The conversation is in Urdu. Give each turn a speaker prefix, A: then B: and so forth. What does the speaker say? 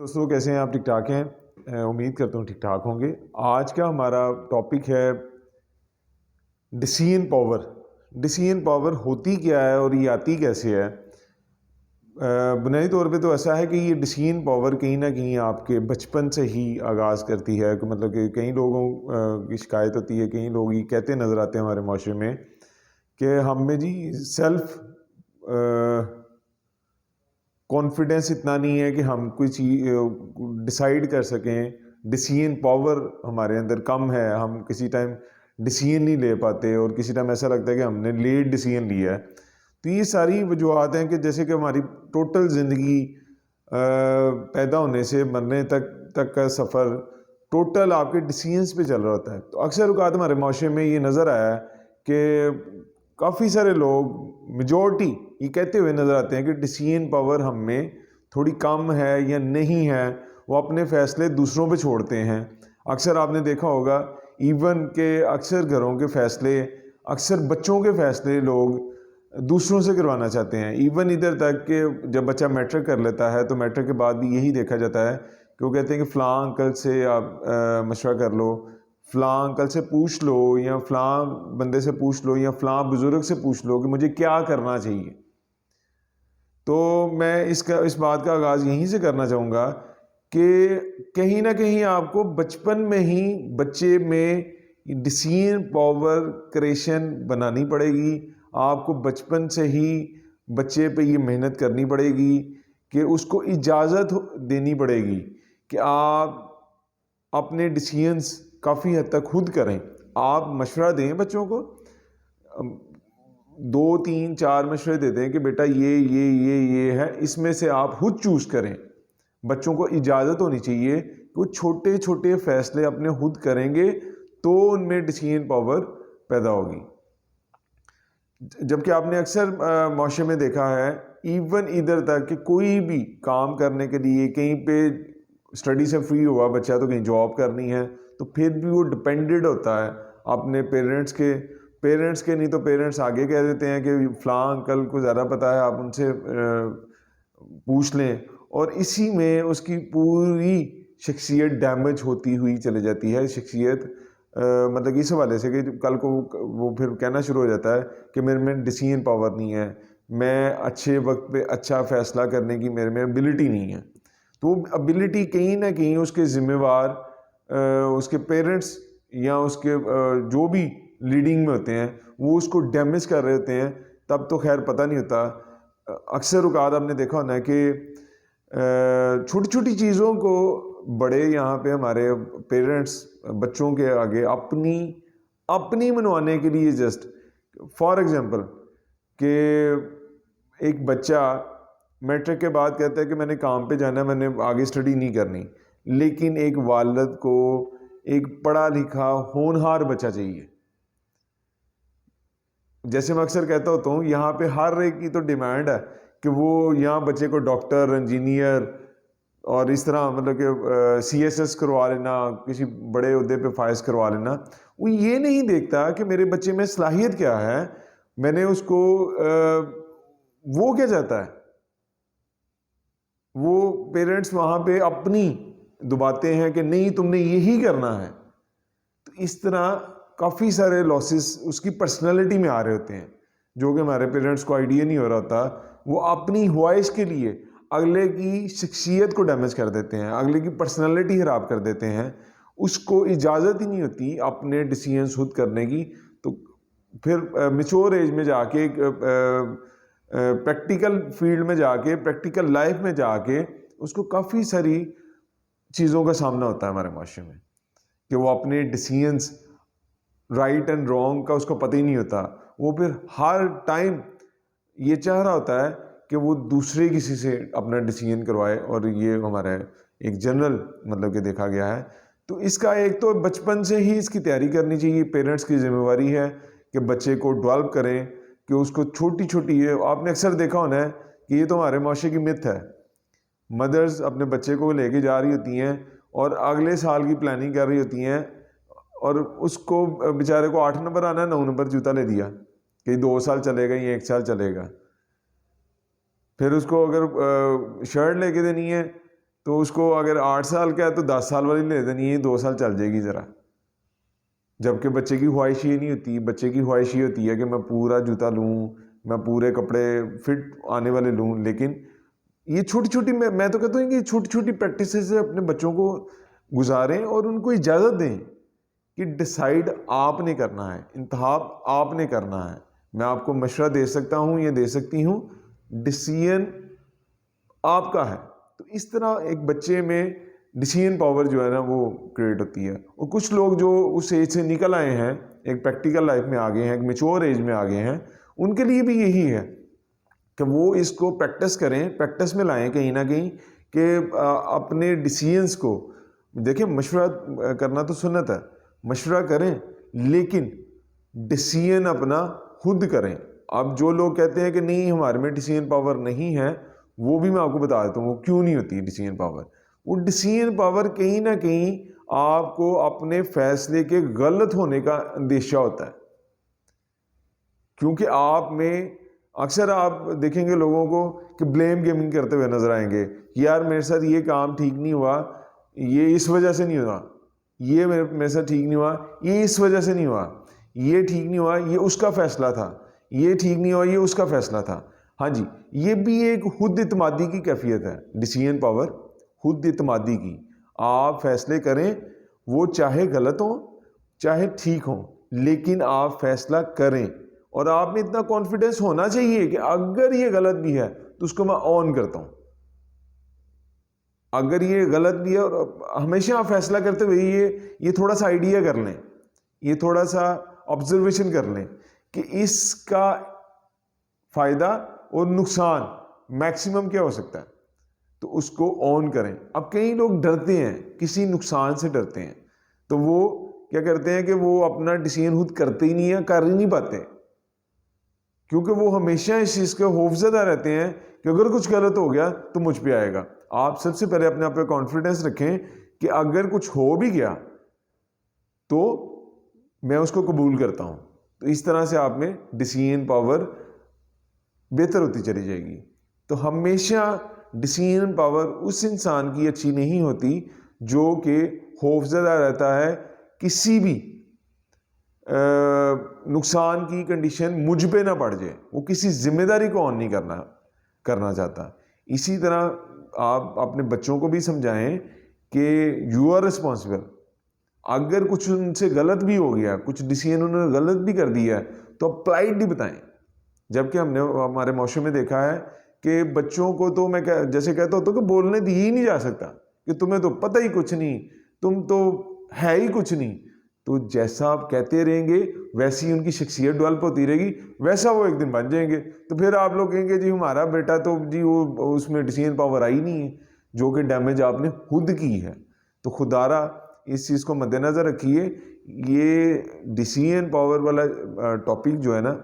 A: دوستوں کیسے ہیں آپ؟ ٹھیک ٹھاک ہیں؟ امید کرتا ہوں ٹھیک ٹھاک ہوں گے۔ آج کا ہمارا ٹاپک ہے ڈیسیژن پاور۔ ڈیسیژن پاور ہوتی کیا ہے اور یہ آتی کیسے ہے؟ بنیادی طور پہ تو ایسا ہے کہ یہ ڈیسیژن پاور کہیں نہ کہیں آپ کے بچپن سے ہی آغاز کرتی ہے، کہ مطلب کہ کئی لوگوں کی شکایت ہوتی ہے، کئی لوگ یہ کہتے نظر آتے ہیں ہمارے معاشرے میں کہ ہم میں جی سیلف کانفیڈنس اتنا نہیں ہے کہ ہم کوئی چیز ڈیسائیڈ کر سکیں۔ ڈیسیژن پاور ہمارے اندر کم ہے، ہم کسی ٹائم ڈیسیژن نہیں لے پاتے، اور کسی ٹائم ایسا لگتا ہے کہ ہم نے لیٹ ڈیسیژن لیا ہے۔ تو یہ ساری وجوہات ہیں کہ جیسے کہ ہماری ٹوٹل زندگی پیدا ہونے سے مرنے تک کا سفر ٹوٹل آپ کے ڈیسیژنس پہ چل رہا ہوتا ہے۔ تو اکثر اوقات ہمارے معاشرے میں یہ نظر آیا ہے کہ کافی سارے لوگ، میجورٹی، یہ کہتے ہوئے نظر آتے ہیں کہ ڈیسیژن پاور ہم میں تھوڑی کم ہے یا نہیں ہے، وہ اپنے فیصلے دوسروں پہ چھوڑتے ہیں۔ اکثر آپ نے دیکھا ہوگا ایون کہ اکثر گھروں کے فیصلے، اکثر بچوں کے فیصلے لوگ دوسروں سے کروانا چاہتے ہیں۔ ایون ادھر تک کہ جب بچہ میٹرک کر لیتا ہے تو میٹرک کے بعد بھی یہی دیکھا جاتا ہے کہ وہ کہتے ہیں کہ فلاں انکل سے آپ مشورہ کر لو، فلاں انکل سے پوچھ لو، یا فلاں بندے سے پوچھ لو، یا فلاں بزرگ سے پوچھ لو کہ مجھے کیا کرنا چاہیے۔ تو میں اس بات کا آغاز یہیں سے کرنا چاہوں گا کہ کہیں نہ کہیں آپ کو بچپن میں ہی بچے میں ڈیسیژن پاور کریشن بنانی پڑے گی۔ آپ کو بچپن سے ہی بچے پہ یہ محنت کرنی پڑے گی کہ اس کو اجازت دینی پڑے گی کہ آپ اپنے ڈیسیژنس کافی حد تک خود کریں۔ آپ مشورہ دیں بچوں کو، 2 3 4 مشورے دیتے ہیں کہ بیٹا یہ ہے، اس میں سے آپ خود چوز کریں۔ بچوں کو اجازت ہونی چاہیے کہ وہ چھوٹے چھوٹے فیصلے اپنے خود کریں گے تو ان میں ڈیسیژن پاور پیدا ہوگی۔ جبکہ آپ نے اکثر معاشرے میں دیکھا ہے، ایون ادھر تک کہ کوئی بھی کام کرنے کے لیے کہیں پہ اسٹڈی سے فری ہوا بچہ تو کہیں جاب کرنی ہے، تو پھر بھی وہ ڈپینڈڈ ہوتا ہے اپنے پیرنٹس کے نہیں تو پیرنٹس آگے کہہ دیتے ہیں کہ فلاں انکل کو زیادہ پتہ ہے، آپ ان سے پوچھ لیں، اور اسی میں اس کی پوری شخصیت ڈیمیج ہوتی ہوئی چلی جاتی ہے۔ شخصیت مطلب اس حوالے سے کہ کل کو وہ پھر کہنا شروع ہو جاتا ہے کہ میرے میں ڈیسیژن پاور نہیں ہے، میں اچھے وقت پہ اچھا فیصلہ کرنے کی میرے میں ابیلٹی نہیں ہے۔ تو ابیلٹی کہیں نہ کہیں اس کے ذمہ وار اس کے پیرنٹس یا اس کے جو بھی لیڈنگ میں ہوتے ہیں وہ اس کو ڈیمیج کر رہے ہوتے ہیں۔ تب تو خیر پتہ نہیں ہوتا۔ اکثر اوقات آپ نے دیکھا ہونا ہے کہ چھوٹی چھوٹی چیزوں کو بڑے یہاں پہ ہمارے پیرنٹس بچوں کے آگے اپنی منوانے کے لیے جسٹ فار ایگزامپل کہ ایک بچہ میٹرک کے بعد کہتا ہے کہ میں نے کام پہ جانا ہے، میں نے آگے اسٹڈی نہیں کرنی، لیکن ایک والد کو ایک پڑھا لکھا ہونہار بچہ چاہیے۔ جیسے میں اکثر کہتا ہوتا ہوں، یہاں پہ ہر ایک کی تو ڈیمانڈ ہے کہ وہ یہاں بچے کو ڈاکٹر، انجینئر اور اس طرح مطلب کہ CSS کروا لینا، کسی بڑے عہدے پہ فائز کروا لینا۔ وہ یہ نہیں دیکھتا کہ میرے بچے میں صلاحیت کیا ہے، میں نے اس کو وہ کیا چاہتا ہے۔ وہ پیرنٹس وہاں پہ اپنی دباتے ہیں کہ نہیں تم نے یہی کرنا ہے۔ تو اس طرح کافی سارے لاسز اس کی پرسنالٹی میں آ رہے ہوتے ہیں، جو کہ ہمارے پیرنٹس کو آئیڈیا نہیں ہو رہا ہوتا۔ وہ اپنی خواہش کے لیے اگلے کی شخصیت کو ڈیمیج کر دیتے ہیں، اگلے کی پرسنالٹی خراب کر دیتے ہیں۔ اس کو اجازت ہی نہیں ہوتی اپنے ڈیسیژنز خود کرنے کی۔ تو پھر میچور ایج میں جا کے پریکٹیکل فیلڈ میں جا کے، پریکٹیکل لائف میں جا کے اس کو کافی ساری چیزوں کا سامنا ہوتا ہے ہمارے معاشرے میں، کہ وہ اپنے ڈیسیژنز رائٹ اینڈ رانگ کا اس کو پتہ ہی نہیں ہوتا۔ وہ پھر ہر ٹائم یہ چاہ رہا ہوتا ہے کہ وہ دوسرے کسی سے اپنا ڈیسیژن کروائے، اور یہ ہمارا ایک جنرل مطلب کہ دیکھا گیا ہے۔ تو اس کا ایک تو بچپن سے ہی اس کی تیاری کرنی چاہیے، پیرنٹس کی ذمہ داری ہے کہ بچے کو ڈیولپ کریں، کہ اس کو چھوٹی چھوٹی آپ نے اکثر دیکھا ہونا ہے کہ یہ تو ہمارے معاشرے کی مت ہے، مدرز اپنے بچے کو لے کے جا رہی ہوتی ہیں اور اگلے سال کی پلاننگ کر رہی ہوتی ہیں، اور اس کو بیچارے کو 8 نمبر آنا ہے، 9 نمبر جوتا لے دیا کہ 2 سال چلے گا یا 1 سال چلے گا۔ پھر اس کو اگر شرٹ لے کے دینی ہے تو اس کو اگر 8 سال کا ہے تو 10 سال والی لے دینی ہے، 2 سال چل جائے گی ذرا. جبکہ بچے کی خواہش یہ نہیں ہوتی. بچے کی خواہش یہ ہوتی ہے کہ میں پورا جوتا لوں، میں پورے کپڑے فٹ آنے والے لوں. لیکن یہ چھوٹی چھوٹی، میں تو کہتا ہوں کہ چھوٹی چھوٹی پریکٹسز سے اپنے بچوں کو گزاریں اور ان کو اجازت دیں کہ ڈیسائیڈ آپ نے کرنا ہے، انتخاب آپ نے کرنا ہے. میں آپ کو مشورہ دے سکتا ہوں یا دے سکتی ہوں، ڈیسیژن آپ کا ہے. تو اس طرح ایک بچے میں ڈیسیژن پاور جو ہے نا وہ کریٹ ہوتی ہے. اور کچھ لوگ جو اس ایج سے نکل آئے ہیں، ایک پریکٹیکل لائف میں آ گئے ہیں، ایک میچور ایج میں آ گئے ہیں، ان کے لیے بھی یہی ہے کہ وہ اس کو پریکٹس کریں، پریکٹس میں لائیں کہیں نہ کہیں، کہ اپنے ڈیسیژنس کو دیکھیں. مشورہ کرنا تو سنت ہے، مشورہ کریں، لیکن ڈیسیژن اپنا خود کریں. اب جو لوگ کہتے ہیں کہ نہیں ہمارے میں ڈیسیژن پاور نہیں ہے، وہ بھی میں آپ کو بتا دیتا ہوں وہ کیوں نہیں ہوتی ڈیسیژن پاور. وہ ڈیسیژن پاور کہیں نہ کہیں آپ کو اپنے فیصلے کے غلط ہونے کا اندیشہ ہوتا ہے. کیونکہ آپ میں اکثر آپ دیکھیں گے لوگوں کو کہ بلیم گیمنگ کرتے ہوئے نظر آئیں گے کہ یار میرے ساتھ یہ کام ٹھیک نہیں ہوا، یہ اس وجہ سے نہیں ہوا، یہ میرے ساتھ ٹھیک نہیں ہوا، یہ اس وجہ سے نہیں ہوا، یہ ٹھیک نہیں ہوا، یہ اس کا فیصلہ تھا، یہ ٹھیک نہیں ہوا، یہ اس کا فیصلہ تھا. ہاں جی، یہ بھی ایک خود اعتمادی کی کیفیت ہے. ڈیسیژن پاور خود اعتمادی کی. آپ فیصلے کریں، وہ چاہے غلط ہوں چاہے ٹھیک ہوں، لیکن آپ فیصلہ کریں. اور آپ میں اتنا کانفیڈنس ہونا چاہیے کہ اگر یہ غلط بھی ہے تو اس کو میں آن کرتا ہوں. اگر یہ غلط بھی ہے، اور ہمیشہ آپ فیصلہ کرتے ہوئے یہ تھوڑا سا آئیڈیا کر لیں، یہ تھوڑا سا آبزرویشن کر لیں کہ اس کا فائدہ اور نقصان میکسیمم کیا ہو سکتا ہے، تو اس کو آن کریں. اب کئی لوگ ڈرتے ہیں، کسی نقصان سے ڈرتے ہیں، تو وہ کیا کرتے ہیں کہ وہ اپنا ڈیسیژن خود کرتے ہی نہیں ہیں، کر ہی نہیں پاتے، کیونکہ وہ ہمیشہ اس چیز کے خوفزدہ رہتے ہیں کہ اگر کچھ غلط ہو گیا تو مجھ پہ آئے گا. آپ سب سے پہلے اپنے آپ پہ کانفیڈنس رکھیں کہ اگر کچھ ہو بھی گیا تو میں اس کو قبول کرتا ہوں. تو اس طرح سے آپ میں ڈیسیژن پاور بہتر ہوتی چلی جائے گی. تو ہمیشہ ڈیسیژن پاور اس انسان کی اچھی نہیں ہوتی جو کہ خوفزدہ رہتا ہے کسی بھی نقصان کی کنڈیشن مجھ پہ نہ پڑ جائے، وہ کسی ذمہ داری کو آن نہیں کرنا چاہتا. اسی طرح آپ اپنے بچوں کو بھی سمجھائیں کہ یو آر ریسپانسبل. اگر کچھ ان سے غلط بھی ہو گیا، کچھ ڈیسیژن انہوں نے غلط بھی کر دیا ہے، تو آپ پلائٹلی بتائیں. جبکہ ہم نے ہمارے معاشرے میں دیکھا ہے کہ بچوں کو تو میں جیسے کہتا ہوتا ہوں کہ بولنے دی ہی نہیں جا سکتا کہ تمہیں تو پتہ ہی کچھ نہیں، تم تو ہے ہی کچھ نہیں. تو جیسا آپ کہتے رہیں گے ویسی ان کی شخصیت ڈیولپ ہوتی رہے گی، ویسا وہ ایک دن بن جائیں گے. تو پھر آپ لوگ کہیں گے جی ہمارا بیٹا تو جی وہ اس میں ڈیسیژن پاور آئی نہیں ہے، جو کہ ڈیمیج آپ نے خود کی ہے. تو خدارا اس چیز کو مد نظر رکھیے. یہ ڈیسیژن پاور والا ٹاپک جو ہے نا